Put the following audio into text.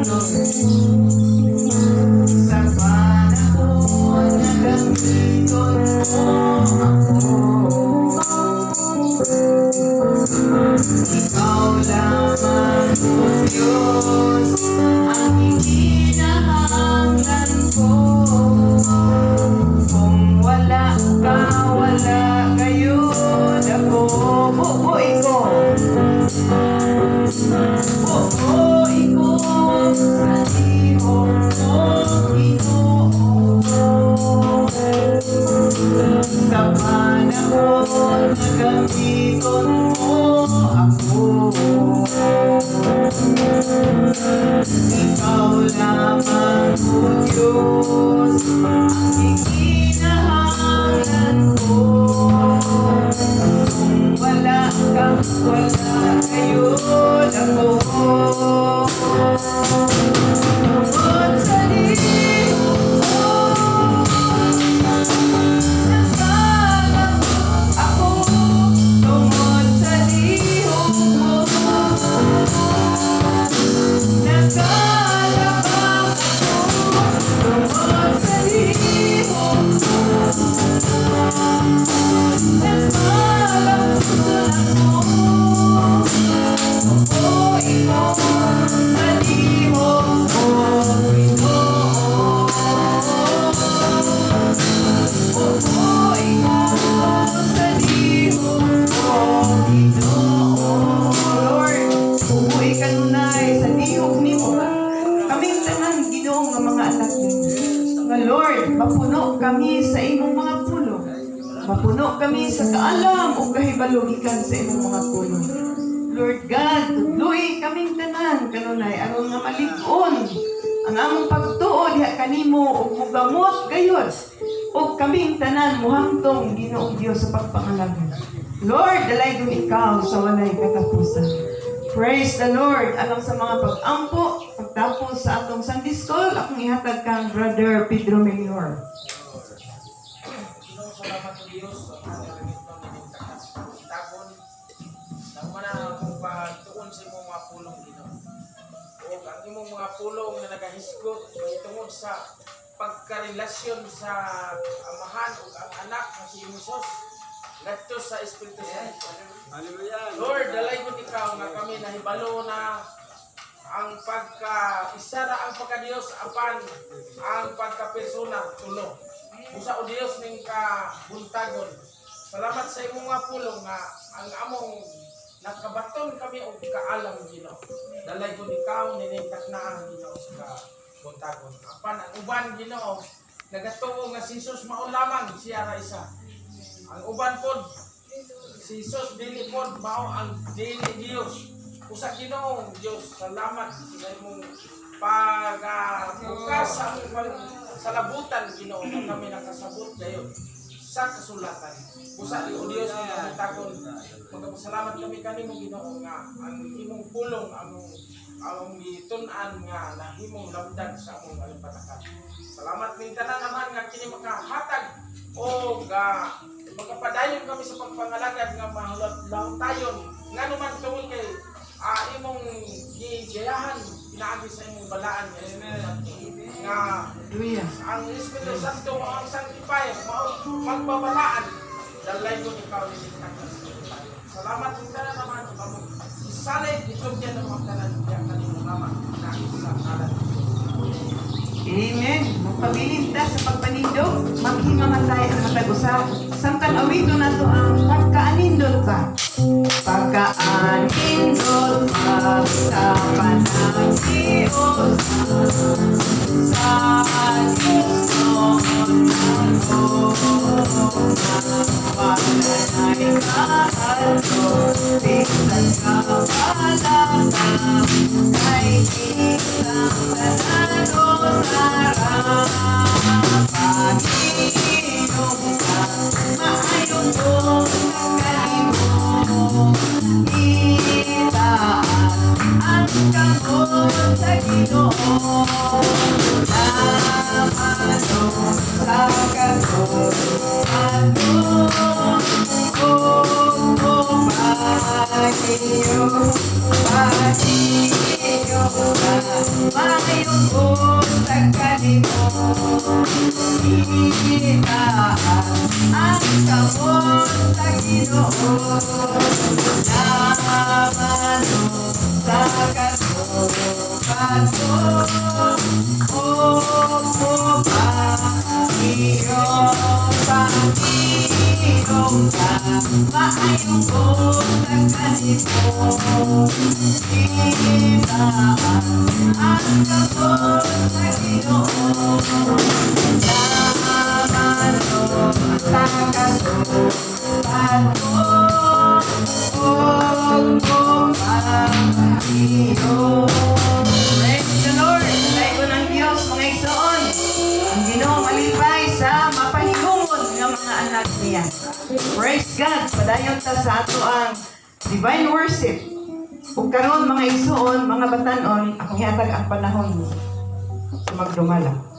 Sa panahon na gamiton mo ako, ikaw lamang o Diyos ang hinahanglan ko. Kung wala ka, wala ngayon ako. Bubuoy ko. Bubuoy ko sa ihong mo, Ginoo. Sa panahon na gamiton mo ako, ikaw lamang o Diyos ang hinahanglan ko. Kung wala ka, wala ngayon ako. Tungkol sa lihok mo, naglalambot ako. Tungkol sa lihok mo, naglalambot ako. Tungkol sa lihok mo, naglalambot ako. Bubuoy ko sa lihok mo, Ginoo. Bubuoy ko sa lihok mo, Ginoo. Lord, bubuoy ka nunay sa lihok nimo ba? Kaming tanan, Ginoo, nga mga anak nimo. Nga Lord, mapuno kami sa imong mga pulo. Mapuno kami sa kaalam o kahibalo gikan sa imong mga pulo. Lord God, tudloy kaming tanan kanunay aron nga malig-on ang among pagtuo diha kanimo ug mugamot gayud ug kaming tanan muhangtong Ginoong Dios sa pagpangalaga. Lord, dalaygon ikaw sa walay katapusan. Praise the Lord. Alang sa mga pag-ampo, pagtapos sa atong Sunday School, akong ihatag kang Brother Pedro Mayor. Salamat po Diyos sa pagkakamit ng inyong takas pagkitagon nang manahal kong pagtuon sa imong mga pulong Ginoo. O ang imong mga pulong na nagahisgot tungod sa pagkarelasyon sa amahan o ang anak na si Jesus ngadto sa Espiritu Santo. Hallelujah. Lord, dalay mo ikaw nga kami nahibalo na ang pagka-isa na ang pagka-Diyos apan ang pagka-persona tulo. Usa o Dios ning kabuntagon. Salamat sa imong mga pulong nga ang among nakabaton kami og kaalam Ginoo. Dalay ko ikaw ninintak na ang Ginoo sa kabuntagon. Apan ang uban Ginoo nagatuo nga si Jesus mao lamang siya ra isa. Ang uban pod si Jesus dili pod mao ang dili Dios. Usa Ginoo Dios. Salamat sa imong pagbukas sa among salabutan Ginoo na kami nakasabot gayon sa kasulatan. Busa o Dios ang kamitagon. Magpasalamat kami kanimo Ginoo nga ang imong pulong among gitun-an nga nahimong lamdag sa among alipatakan. Salamat ning tanan naman nga kini makahatag o magpadayon kami sa pagpangalagad nga mahulot tayon nga naman tungod kay imong gigayahan pinaagi sa imong balaan nga ang Espiritu Santo mo ang sanctify magbabalaan dalay ko ikaw ni salamat sa tanan naman kamo isalay itong yan ang mga tanan kaya kanimo naman na isa ngalan. Amen. Magpabilin ta sa pagpanindog, maghimamatay ang matag-usa. Samtang awito na to ang pagkaanindot ka. Pagkaanindot ka sa panag-Diyos sa Diyos noon ako. Pananay kahalto, bisan ka palaka, kay isang tanano sarap. Pag-inom ka, maayon mo kanimo, itaas ang kamot sa Ginoo. Namano sa kasulat mo, kung pagiyo ka Mayong buntag kanimo. Itaan ang kamot sa Ginoo. Lamano sa kasukat mo. O mupa iyo sa iyong ka. Maayong buntag kanimo. Itaan ang kamot sa Ginoo. Lamano sa kasukat mo. Praise the Lord! Layo ng Diyos, mga igsoon. Ang Ginoo malipay sa mapahigungod ng mga anak niya. Praise God! Padayon ta sa ato ang divine worship. Ug karon mga igsoon, mga batan-on, akong hihatag ang panahon sa magdumala.